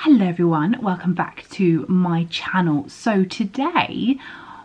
Hello everyone, welcome back to my channel. So today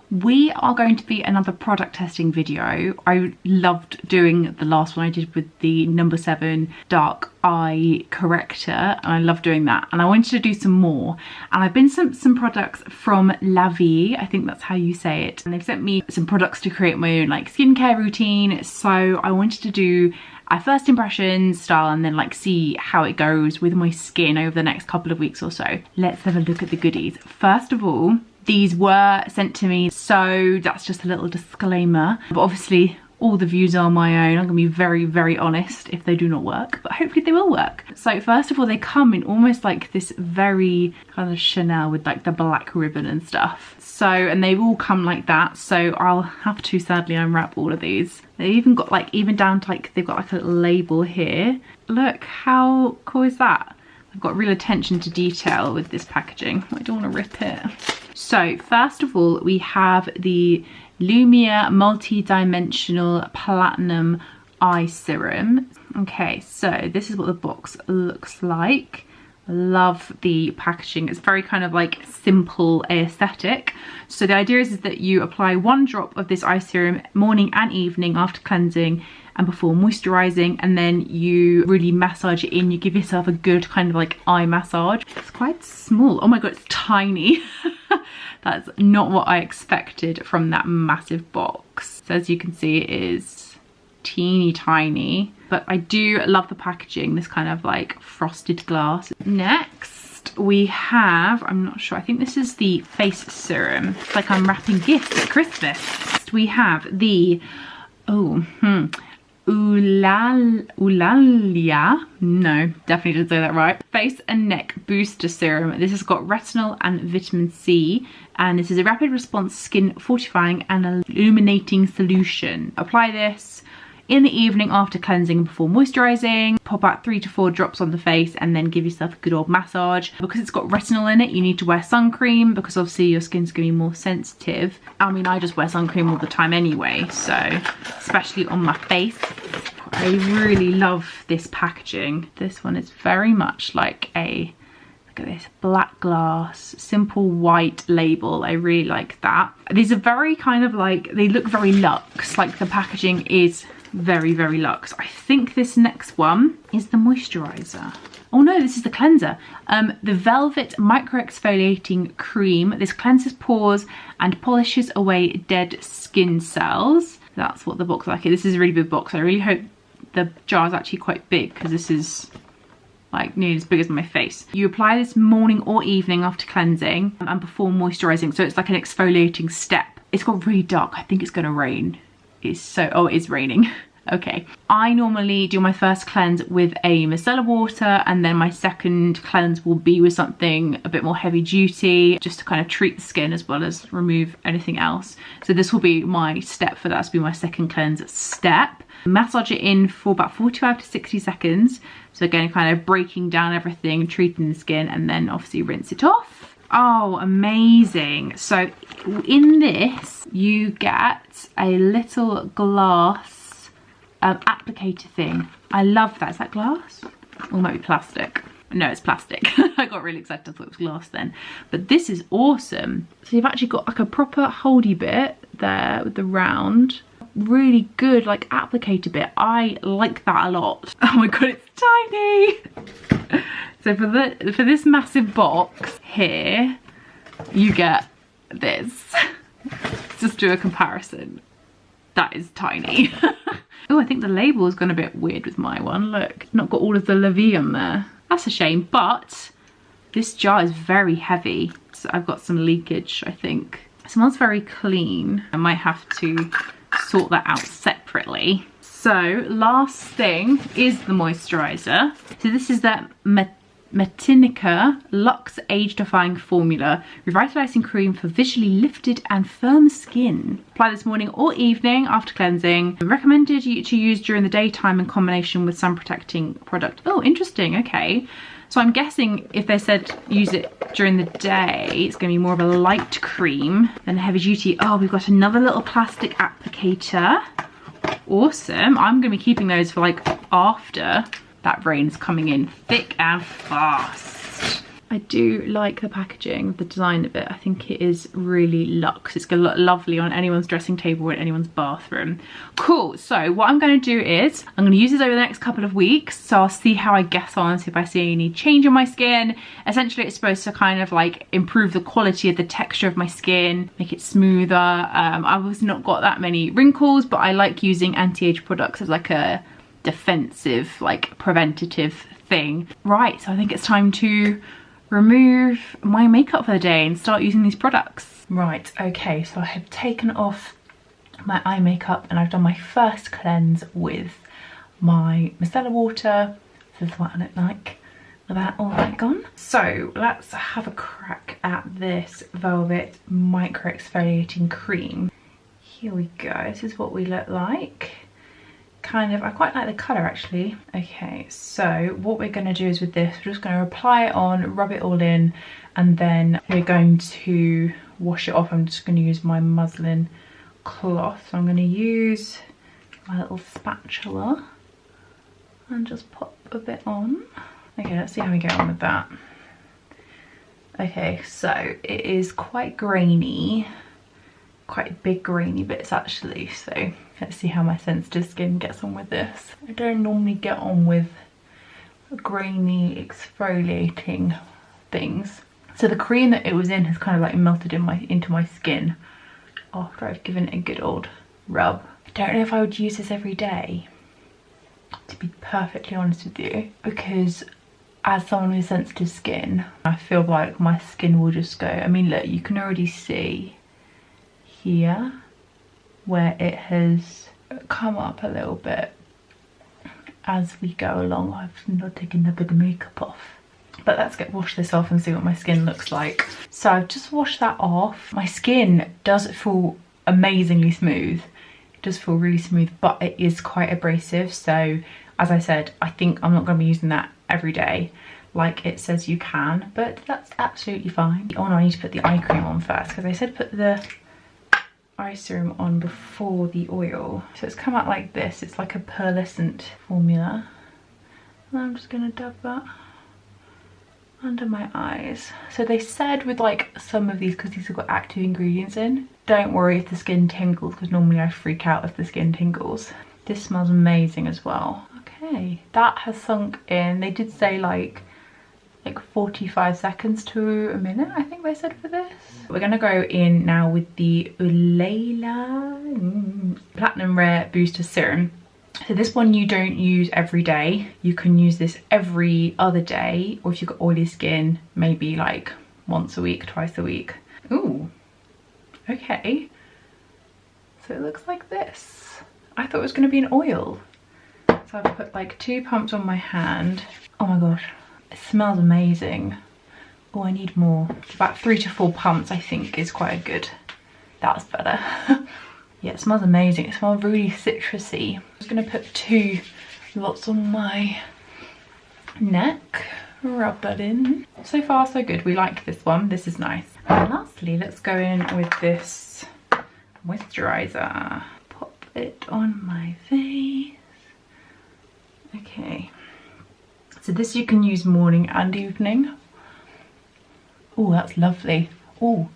we are going to be another product testing video. I loved doing the last one I did with the number 7 dark eye corrector, and I love doing that, and I wanted to do some more. And I've been sent some products from Lavié, I think that's how you say it, and they've sent me some products to create my own like skincare routine. So I wanted to do a first impressions style and then like see how it goes with my skin over the next couple of weeks or so. Let's have a look at the goodies. First of all, these were sent to me, so that's just a little disclaimer, but obviously all the views are my own. I'm gonna be very honest if they do not work, but hopefully they will work. So first of all, they come in almost like this very kind of Chanel with like the black ribbon and stuff. So, and they've all come like that, so I'll have to sadly unwrap all of these. They even got like, even down to like, they've got like a little label here. Look, how cool is that? I've got real attention to detail with this packaging. I don't want to rip it. So first of all, we have the Lavié multi-dimensional platinum eye serum. Okay, so this is what the box looks like. I love the packaging. It's very kind of like simple aesthetic. So the idea is that you apply 1 drop of this eye serum morning and evening after cleansing and before moisturizing, and then you really massage it in. You give yourself a good kind of like eye massage. It's quite small. Oh my god, it's tiny. That's not what I expected from that massive box. So as you can see, it is teeny tiny, but I do love the packaging, this kind of like frosted glass. Next we have, I'm not sure, I think this is the face serum. It's like I'm wrapping gifts at Christmas. Next we have the Eulalia, no, definitely didn't say that right, face and neck booster serum. This has got retinol and vitamin C, and this is a rapid response skin fortifying and illuminating solution. Apply this in the evening after cleansing before moisturizing. Pop out 3 to 4 drops on the face and then give yourself a good old massage. Because it's got retinol in it, you need to wear sun cream because obviously your skin's gonna be more sensitive. I mean, I just wear sun cream all the time anyway, so especially on my face. I really love this packaging. This one is very much like a, look at this, black glass, simple white label. I really like that. These are very kind of like, they look very luxe, like the packaging is very luxe. I think this next one is the moisturizer. Oh no, this is the cleanser. The Velvet Micro-Exfoliating Cream. This cleanses pores and polishes away dead skin cells. That's what the box is like. This is a really big box. I really hope the jar is actually quite big because this is like nearly as big as my face. You apply this morning or evening after cleansing and before moisturizing. So it's like an exfoliating step. It's got really dark. I think it's gonna rain. It's so, oh, it is raining. Okay. I normally do my first cleanse with a micellar water, and then my second cleanse will be with something a bit more heavy duty, just to kind of treat the skin as well as remove anything else. So this will be my step for that. This will be my second cleanse step. Massage it in for about 45 to 60 seconds. So again, kind of breaking down everything, treating the skin, and then obviously rinse it off. Oh, amazing. So in this, you get a little glass applicator thing. I love that. Is that glass? Or it might be plastic. No, it's plastic. I got really excited. I thought it was glass then. But this is awesome. So you've actually got like a proper holdy bit there with the round. Really good like applicator bit. I like that a lot. Oh my god, it's tiny. So for this massive box here, you get this. Let's just do a comparison. That is tiny. Oh, I think the label has gone a bit weird with my one. Look, not got all of the Lavié on there. That's a shame, but this jar is very heavy. So I've got some leakage, I think. It smells very clean. I might have to sort that out separately. So last thing is the moisturizer. So this is that Matinica Luxe Age Defying Formula Revitalizing Cream for visually lifted and firm skin. Apply this morning or evening after cleansing. Recommended to use during the daytime in combination with sun protecting product. Oh, interesting. Okay. So I'm guessing if they said use it during the day, it's going to be more of a light cream than heavy duty. Oh, we've got another little plastic applicator. Awesome. I'm going to be keeping those for like after that rain's coming in thick and fast. I do like the packaging, the design of it. I think it is really luxe. It's gonna look lovely on anyone's dressing table or in anyone's bathroom. Cool, so what I'm gonna do is, I'm gonna use this over the next couple of weeks. So I'll see how I get on, see if I see any change in my skin. Essentially, it's supposed to kind of like improve the quality of the texture of my skin, make it smoother. I've obviously not got that many wrinkles, but I like using anti-age products as like a defensive, like preventative thing. Right, so I think it's time to remove my makeup for the day and start using these products. Right, okay, so I have taken off my eye makeup and I've done my first cleanse with my micellar water. This is what I look like without all that gone. So let's have a crack at this Velvet Micro-Exfoliating Cream. Here we go, this is what we look like. Kind of, I quite like the colour actually. Okay, so what we're going to do is with this, we're just going to apply it on, rub it all in, and then we're going to wash it off. I'm just going to use my muslin cloth. So I'm going to use my little spatula and just pop a bit on. Okay, let's see how we get on with that. Okay, so it is quite grainy, quite big grainy bits actually, so let's see how my sensitive skin gets on with this. I don't normally get on with grainy exfoliating things. So the cream that it was in has kind of like melted into my skin after I've given it a good old rub. I don't know if I would use this every day, to be perfectly honest with you, because as someone with sensitive skin, I feel like my skin will just go, I mean look, you can already see here where it has come up a little bit as we go along. I've not taken a bit of makeup off, but let's wash this off and see what my skin looks like. So I've just washed that off. My skin does feel amazingly smooth. It does feel really smooth, but it is quite abrasive. So as I said, I think I'm not going to be using that every day like it says you can, but that's absolutely fine. Oh no, I need to put the eye cream on first because I said put the eye serum on before the oil. So it's come out like this. It's like a pearlescent formula. And I'm just gonna dab that under my eyes. So they said with like some of these, because these have got active ingredients in, don't worry if the skin tingles, because normally I freak out if the skin tingles. This smells amazing as well. Okay, that has sunk in. They did say like 45 seconds to a minute, I think they said for this. We're gonna go in now with the Lavié Labs Platinum Rare Booster Serum. So this one you don't use every day. You can use this every other day, or if you've got oily skin, maybe like once a week, twice a week. Ooh, okay. So it looks like this. I thought it was gonna be an oil. So I've put like 2 pumps on my hand. Oh my gosh. It smells amazing. Oh, I need more. About 3 to 4 pumps I think is quite good. That's better. Yeah, it smells amazing. It smells really citrusy. I'm just gonna put 2 lots on my neck. Rub that in. So far so good. We like this one. This is nice. And lastly, let's go in with this moisturizer. Pop it on my face. Okay. So this you can use morning and evening. Oh, that's lovely. Oh,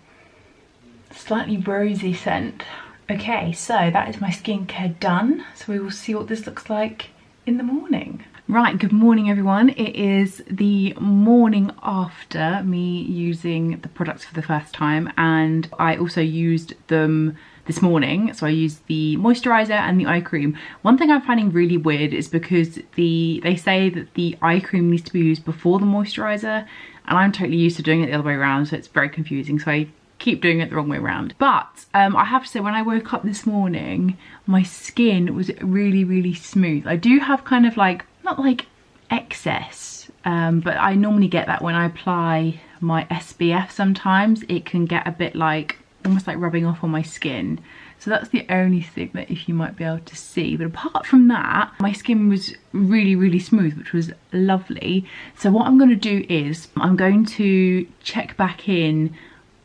slightly rosy scent. Okay, so that is my skincare done. So we will see what this looks like in the morning. Right, good morning everyone. It is the morning after me using the products for the first time, and I also used them this morning. So I used the moisturizer and the eye cream. One thing I'm finding really weird is because they say that the eye cream needs to be used before the moisturizer, and I'm totally used to doing it the other way around, so it's very confusing. So I keep doing it the wrong way around. But I have to say, when I woke up this morning, my skin was really, really smooth. I do have kind of like, not like excess, but I normally get that when I apply my SPF sometimes. It can get a bit like, almost like rubbing off on my skin. So that's the only thing that if you might be able to see. But apart from that, my skin was really, really smooth, which was lovely. So what I'm going to do is I'm going to check back in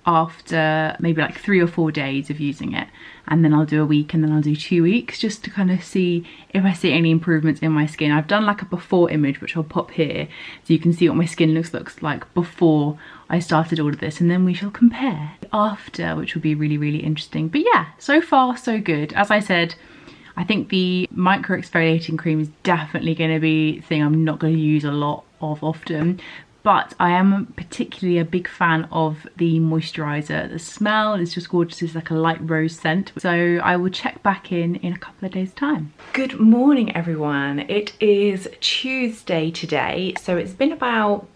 after maybe like 3 or 4 days of using it, and then I'll do a week, and then I'll do 2 weeks, just to kind of see if I see any improvements in my skin. I've done like a before image, which I'll pop here so you can see what my skin looks like before I started all of this, and then we shall compare after, which will be really, really interesting. But yeah, so far so good. As I said, I think the micro-exfoliating cream is definitely going to be a thing I'm not going to use a lot of often, but I am particularly a big fan of the moisturiser. The smell is just gorgeous. It's like a light rose scent. So I will check back in a couple of days' time. Good morning, everyone. It is Tuesday today, so it's been about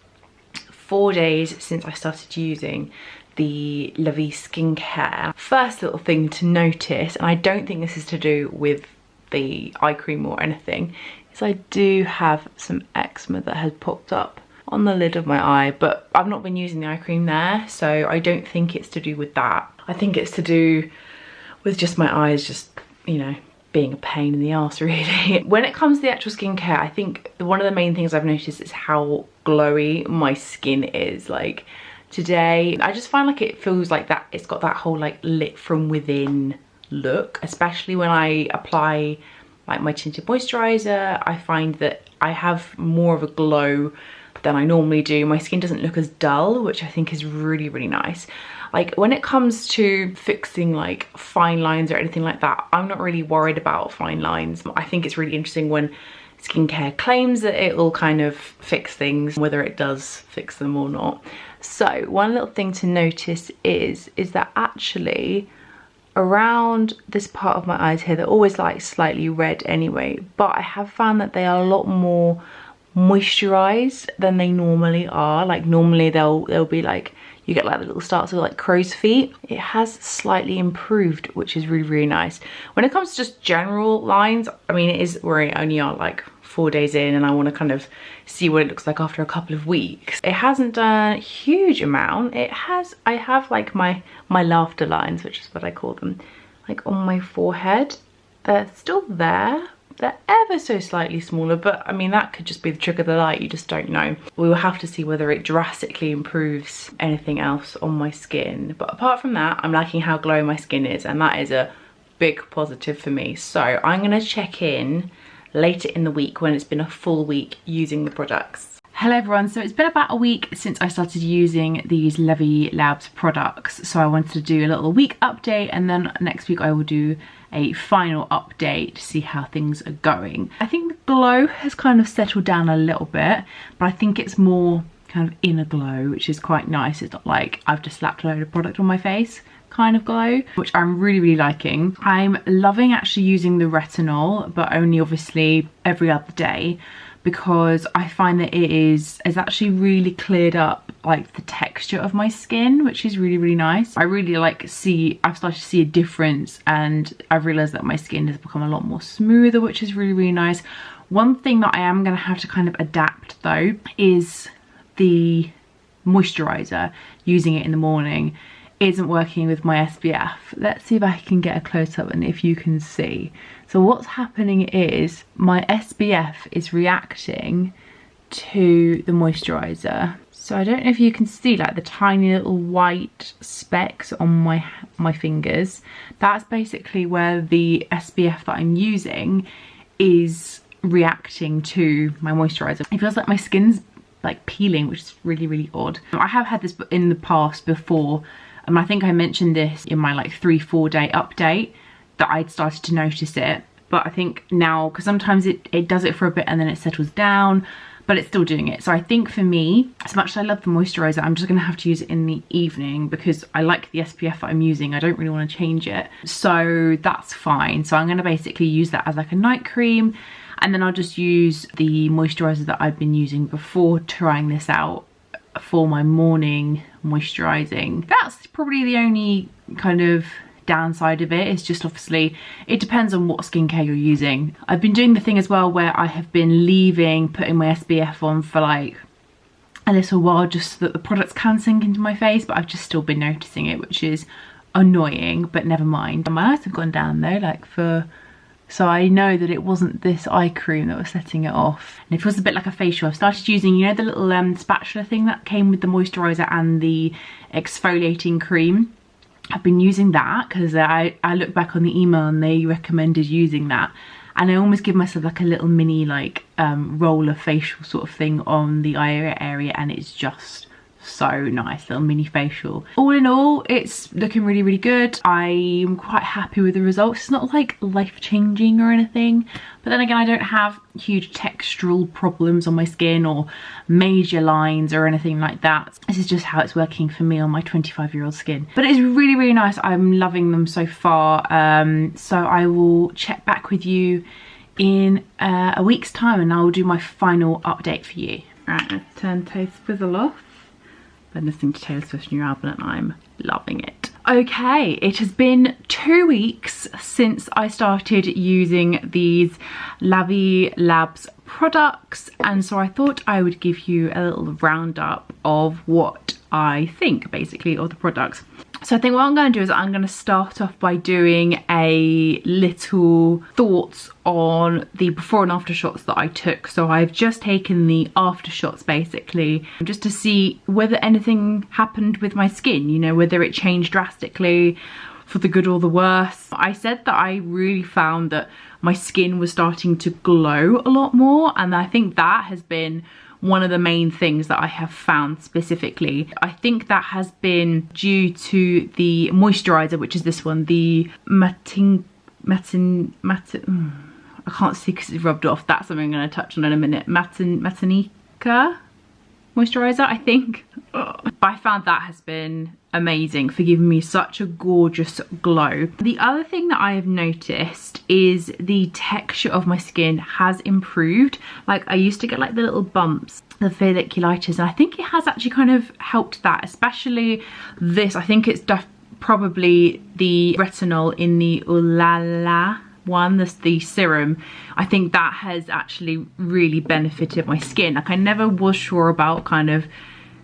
4 days since I started using the Lavié skincare. First little thing to notice, and I don't think this is to do with the eye cream or anything, is I do have some eczema that has popped up on the lid of my eye, but I've not been using the eye cream there, so I don't think it's to do with that. I think it's to do with just my eyes just, you know, being a pain in the arse, really. When it comes to the actual skincare, I think one of the main things I've noticed is how glowy my skin is. Like today, I just find like it feels like that it's got that whole like lit from within look, especially when I apply like my tinted moisturizer. I find that I have more of a glow than I normally do. My skin doesn't look as dull, which I think is really, really nice. Like when it comes to fixing like fine lines or anything like that, I'm not really worried about fine lines. I think it's really interesting when skincare claims that it will kind of fix things, whether it does fix them or not. So one little thing to notice is that actually around this part of my eyes here, they're always like slightly red anyway, but I have found that they are a lot more moisturized than they normally are. Like normally they'll be like, you get like the little starts of like crow's feet. It has slightly improved, which is really, really nice. When it comes to just general lines, I mean, it is where I only are like 4 days in, and I want to kind of see what it looks like after a couple of weeks. It hasn't done a huge amount. I have like my laughter lines, which is what I call them, like on my forehead. They're still there. They're ever so slightly smaller, but I mean, that could just be the trick of the light. You just don't know. We will have to see whether it drastically improves anything else on my skin. But apart from that, I'm liking how glowy my skin is, and that is a big positive for me. So I'm gonna check in later in the week when it's been a full week using the products. Hello everyone, so it's been about a week since I started using these Lavié Labs products, so I wanted to do a little week update, and then next week I will do a final update to see how things are going. I think the glow has kind of settled down a little bit, but I think it's more kind of inner glow, which is quite nice. It's not like I've just slapped a load of product on my face kind of glow, which I'm really, really liking. I'm loving actually using the retinol, but only obviously every other day, because I find that it's actually really cleared up like the texture of my skin, which is really, really nice. I really I've started to see a difference, and I've realized that my skin has become a lot more smoother, which is really, really nice. One thing that I am going to have to kind of adapt though is the moisturizer. Using it in the morning isn't working with my SPF. Let's see if I can get a close-up and if you can see. So what's happening is my SPF is reacting to the moisturizer. So I don't know if you can see like the tiny little white specks on my fingers. That's basically where the SPF that I'm using is reacting to my moisturizer. It feels like my skin's like peeling, which is really, really odd. I have had this in the past before, and I think I mentioned this in my like 3-4 day update that I'd started to notice it. But I think now, because sometimes it does it for a bit and then it settles down, but it's still doing it. So I think for me, as much as I love the moisturizer, I'm just gonna have to use it in the evening because I like the SPF that I'm using. I don't really want to change it. So that's fine. So I'm gonna basically use that as like a night cream, and then I'll just use the moisturizer that I've been using before trying this out for my morning moisturizing. That's probably the only kind of downside of it. Is just obviously it depends on what skincare you're using. I've been doing the thing as well where I have been putting my SPF on for like a little while just so that the products can sink into my face, but I've just still been noticing it, which is annoying, but never mind. My eyes have gone down though, like for So I know that it wasn't this eye cream that was setting it off. And it feels a bit like a facial. I've started using, you know, the little spatula thing that came with the moisturiser and the exfoliating cream. I've been using that because I look back on the email and they recommended using that. And I almost give myself like a little mini like roller facial sort of thing on the eye area, and it's just so nice, little mini facial. All in all, it's looking really, really good. I'm quite happy with the results. It's not like life-changing or anything, but then again, I don't have huge textural problems on my skin or major lines or anything like that. This is just how it's working for me on my 25-year-old skin. But it's really, really nice. I'm loving them so far. So I will check back with you in a week's time and I'll do my final update for you. Right, let's turn Taste Fizzle off. Been listening to Taylor Swift's new album and I'm loving it. Okay, it has been 2 weeks since I started using these Lavié Labs products, and so I thought I would give you a little roundup of what I think basically of the products. So I think what I'm going to do is I'm going to start off by doing a little thoughts on the before and after shots that I took. So I've just taken the after shots basically just to see whether anything happened with my skin, you know, whether it changed drastically for the good or the worse. I said that I really found that my skin was starting to glow a lot more, and I think that has been one of the main things that I have found specifically. I think that has been due to the moisturiser, which is this one, the I can't see because it's rubbed off. That's something I'm going to touch on in a minute. Matanica moisturiser, I think. But I found that has been amazing for giving me such a gorgeous glow. The other thing that I have noticed is the texture of my skin has improved. Like I used to get like the little bumps, the folliculitis, and I think it has actually kind of helped that, especially this. I think it's probably the retinol in the Ulala one, the serum. I think that has actually really benefited my skin. Like I never was sure about kind of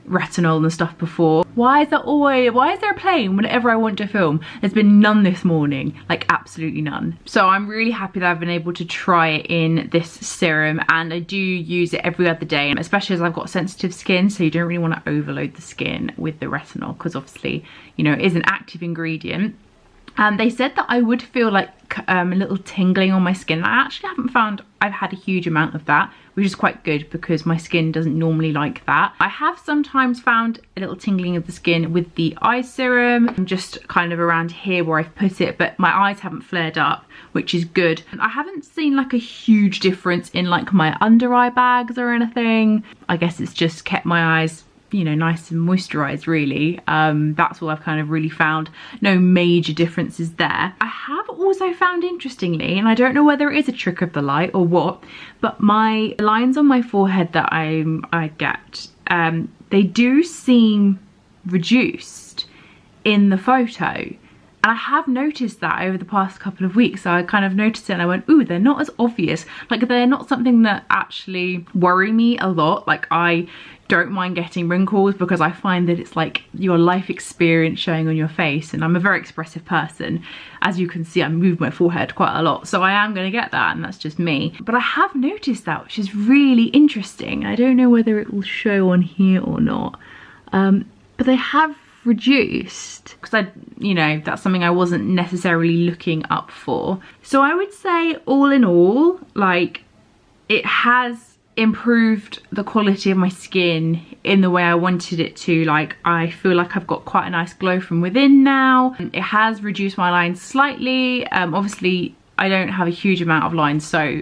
retinol and stuff before. Why is there a plane whenever I want to film? There's been none this morning, like absolutely none. So I'm really happy that I've been able to try it in this serum, and I do use it every other day, especially as I've got sensitive skin, so you don't really want to overload the skin with the retinol because obviously, you know, it is an active ingredient. They said that I would feel like a little tingling on my skin. I actually haven't found I've had a huge amount of that, which is quite good because my skin doesn't normally like that. I have sometimes found a little tingling of the skin with the eye serum, just kind of around here where I've put it, but my eyes haven't flared up, which is good. I haven't seen like a huge difference in like my under eye bags or anything. I guess it's just kept my eyes, you know, nice and moisturized really. That's all I've kind of really found. No major differences there. I have also found interestingly, and I don't know whether it is a trick of the light or what, but my lines on my forehead that I get, they do seem reduced in the photo. And I have noticed that over the past couple of weeks. So I kind of noticed it and I went, ooh, they're not as obvious. Like they're not something that actually worry me a lot. Like I don't mind getting wrinkles because I find that it's like your life experience showing on your face, and I'm a very expressive person. As you can see, I move my forehead quite a lot, so I am going to get that, and that's just me. But I have noticed that, which is really interesting. I don't know whether it will show on here or not, but they have reduced because you know, that's something I wasn't necessarily looking up for. So I would say all in all, like it has improved the quality of my skin in the way I wanted it to. Like I feel like I've got quite a nice glow from within now. It has reduced my lines slightly. Obviously I don't have a huge amount of lines, so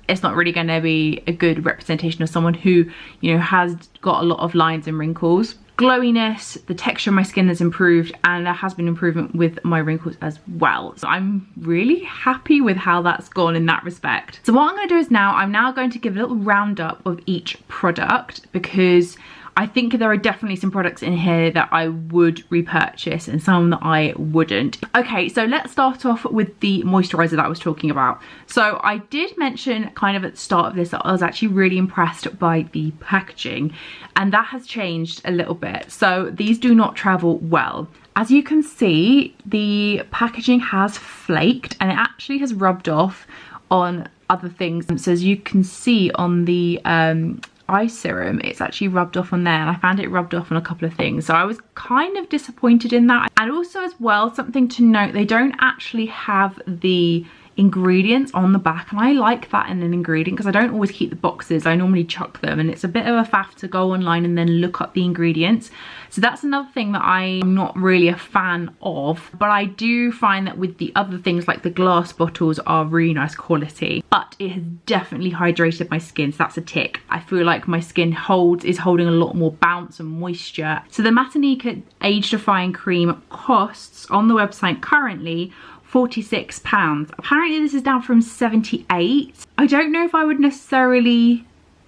it's not really going to be a good representation of someone who, you know, has got a lot of lines and wrinkles. Glowiness, the texture of my skin has improved, and there has been improvement with my wrinkles as well. So I'm really happy with how that's gone in that respect. So what I'm going to do is I'm now going to give a little roundup of each product, because I think there are definitely some products in here that I would repurchase and some that I wouldn't. Okay, so let's start off with the moisturizer that I was talking about. So I did mention kind of at the start of this that I was actually really impressed by the packaging, and that has changed a little bit. So these do not travel well. As you can see, the packaging has flaked and it actually has rubbed off on other things. So as you can see on the eye serum, it's actually rubbed off on there, and I found it rubbed off on a couple of things, so I was kind of disappointed in that. And also as well, something to note, they don't actually have the ingredients on the back, and I like that in an ingredient because I don't always keep the boxes. I normally chuck them, and it's a bit of a faff to go online and then look up the ingredients. So that's another thing that I'm not really a fan of, but I do find that with the other things, like the glass bottles, are really nice quality. But it has definitely hydrated my skin, so that's a tick. I feel like my skin is holding a lot more bounce and moisture. So the Matanica Age Defying Cream costs on the website currently £46. Apparently this is down from 78. I don't know if I would necessarily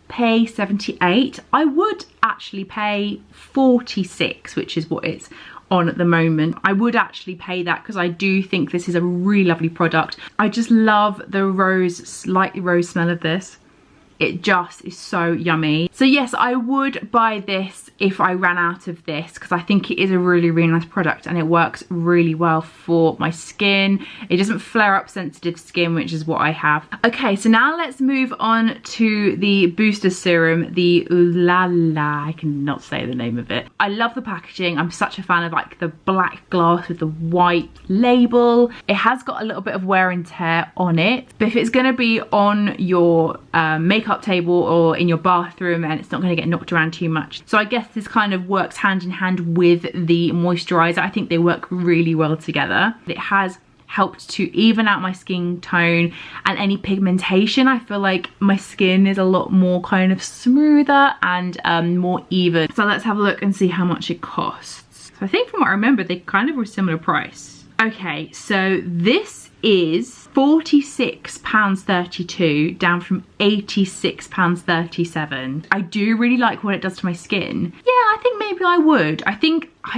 pay 78. I would actually pay 46, which is what it's on at the moment. I would actually pay that because I do think this is a really lovely product. I just love the slightly rose smell of this. It just is so yummy. So yes, I would buy this if I ran out of this, because I think it is a really, really nice product and it works really well for my skin. It doesn't flare up sensitive skin, which is what I have. Okay, so now let's move on to the booster serum, the Ooh La La. I cannot say the name of it. I love the packaging. I'm such a fan of like the black glass with the white label. It has got a little bit of wear and tear on it, but if it's going to be on your makeup table or in your bathroom, and it's not going to get knocked around too much. So I guess this kind of works hand in hand with the moisturizer. I think they work really well together. It has helped to even out my skin tone and any pigmentation. I feel like my skin is a lot more kind of smoother and more even. So let's have a look and see how much it costs. So I think from what I remember, they kind of were a similar price. Okay, so this is £46.32, down from £86.37. I do really like what it does to my skin. Yeah, I think maybe I would. I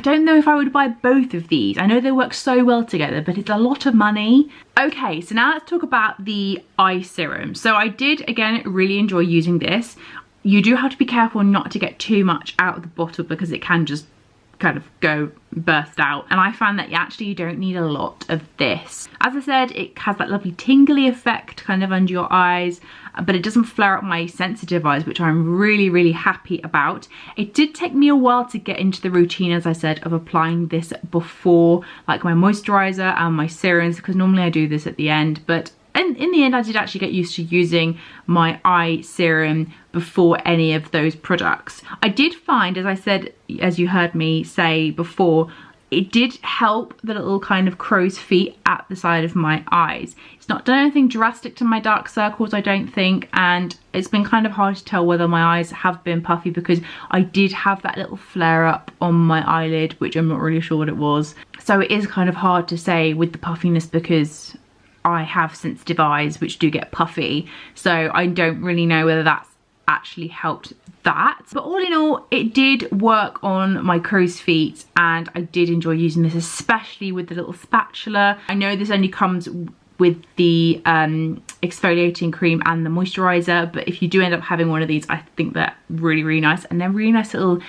don't know if I would buy both of these. I know they work so well together, but it's a lot of money. Okay, so now let's talk about the eye serum. So I did, again, really enjoy using this. You do have to be careful not to get too much out of the bottle because it can just kind of burst out, and I found that you don't need a lot of this. As I said, it has that lovely tingly effect kind of under your eyes, but it doesn't flare up my sensitive eyes, which I'm really, really happy about. It did take me a while to get into the routine, as I said, of applying this before like my moisturizer and my serums, because normally I do this at the end, but in the end I did actually get used to using my eye serum before any of those products. I did find, as I said, as you heard me say before, it did help the little kind of crow's feet at the side of my eyes. It's not done anything drastic to my dark circles, I don't think, and it's been kind of hard to tell whether my eyes have been puffy because I did have that little flare up on my eyelid, which I'm not really sure what it was. So it is kind of hard to say with the puffiness because I have sensitive eyes which do get puffy, so I don't really know whether that's actually helped that. But all in all, it did work on my crow's feet and I did enjoy using this, especially with the little spatula. I know this only comes with the exfoliating cream and the moisturizer, but if you do end up having one of these, I think they're really, really nice, and they're really nice little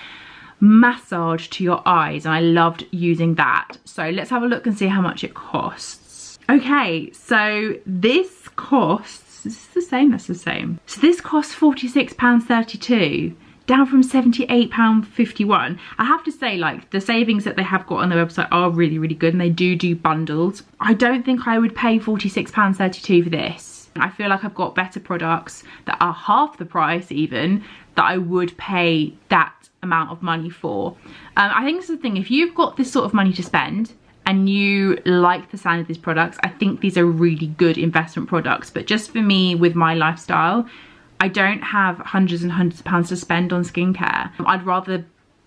massage to your eyes, and I loved using that. So let's have a look and see how much it costs. Okay, so this costs, is this the same? That's the same. So this costs £46.32, down from £78.51. I have to say, like, the savings that they have got on their website are really, really good, and they do bundles. I don't think I would pay £46.32 for this. I feel like I've got better products that are half the price even, that I would pay that amount of money for. I think it's the thing, if you've got this sort of money to spend, and you like the sound of these products, I think these are really good investment products. But just for me, with my lifestyle, I don't have hundreds and hundreds of pounds to spend on skincare. I'd rather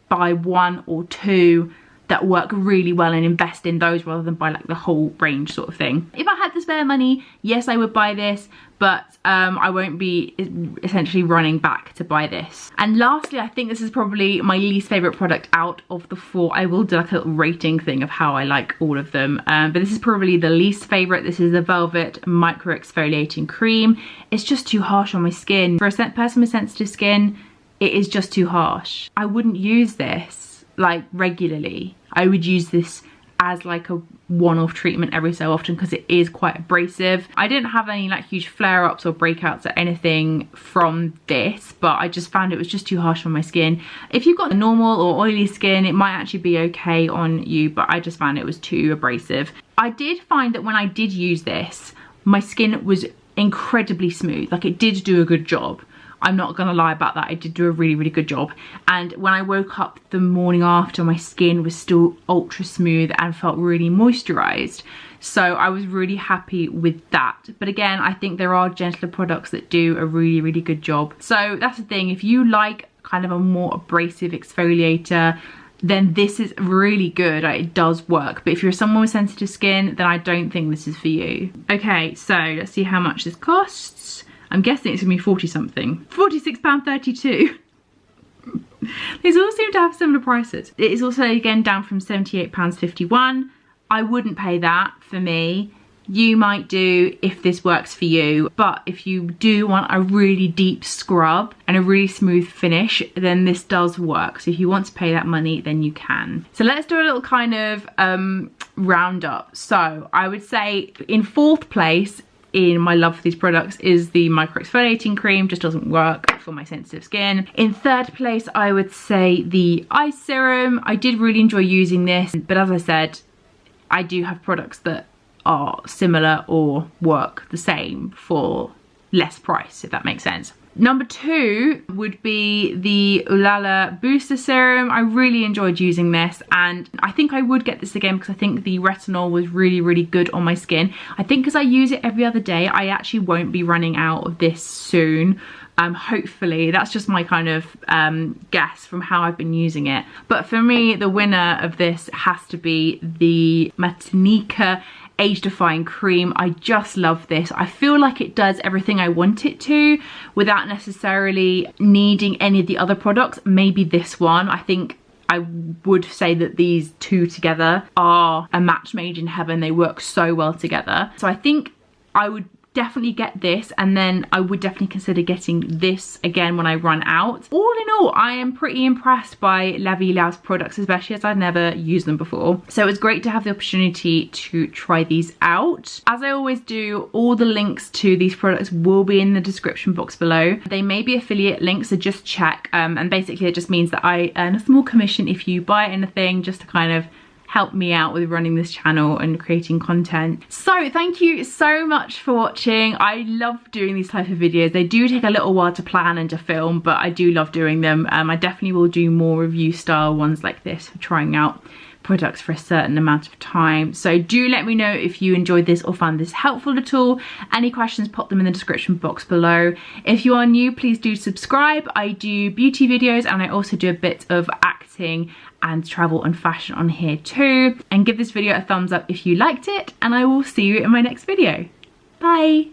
buy one or two that work really well and invest in those rather than buy like the whole range sort of thing. If I had the spare money, yes, I would buy this, but I won't be essentially running back to buy this. And lastly, I think this is probably my least favorite product out of the four. I will do like a little rating thing of how I like all of them, but this is probably the least favorite. This is the Velvet Micro-Exfoliating Cream. It's just too harsh on my skin. For a person with sensitive skin, it is just too harsh. I wouldn't use this like regularly. I would use this as like a one-off treatment every so often because it is quite abrasive. I didn't have any like huge flare-ups or breakouts or anything from this, but I just found it was just too harsh on my skin. If you've got a normal or oily skin, it might actually be okay on you, but I just found it was too abrasive. I did find that when I did use this, my skin was incredibly smooth. Like, it did do a good job. I'm not gonna lie about that. It did do a really, really good job. And when I woke up the morning after, my skin was still ultra smooth and felt really moisturized. So I was really happy with that. But again, I think there are gentler products that do a really, really good job. So that's the thing. If you like kind of a more abrasive exfoliator, then this is really good. It does work. But if you're someone with sensitive skin, then I don't think this is for you. Okay, so let's see how much this costs. I'm guessing it's gonna be 40 something. £46.32. These all seem to have similar prices. It is also again down from £78.51. I wouldn't pay that for me. You might do if this works for you, but if you do want a really deep scrub and a really smooth finish, then this does work. So if you want to pay that money, then you can. So let's do a little kind of roundup. So I would say in 4th place in my love for these products is the Micro-Exfoliating cream. Just doesn't work for my sensitive skin. In 3rd place, I would say the eye serum. I did really enjoy using this, but as I said, I do have products that are similar or work the same for less price, if that makes sense. Number 2 would be the Ulala Booster Serum. I really enjoyed using this, and I think I would get this again because I think the retinol was really, really good on my skin. I think because I use it every other day, I actually won't be running out of this soon. Hopefully. That's just my kind of guess from how I've been using it. But for me, the winner of this has to be the Martinica Age Defying Cream. I just love this. I feel like it does everything I want it to without necessarily needing any of the other products. Maybe this one. I think I would say that these two together are a match made in heaven. They work so well together. So I think I would definitely get this, and then I would definitely consider getting this again when I run out. All in all, I am pretty impressed by Lavié Labs products, especially as I've never used them before. So it's great to have the opportunity to try these out. As I always do, all the links to these products will be in the description box below. They may be affiliate links, so just check. And basically it just means that I earn a small commission if you buy anything, just to kind of help me out with running this channel and creating content. So thank you so much for watching. I love doing these type of videos. They do take a little while to plan and to film, but I do love doing them. I definitely will do more review style ones like this for trying out products for a certain amount of time. So do let me know if you enjoyed this or found this helpful at all. Any questions, pop them in the description box below. If you are new, please do subscribe. I do beauty videos and I also do a bit of acting and travel and fashion on here too. And give this video a thumbs up if you liked it, and I will see you in my next video. Bye.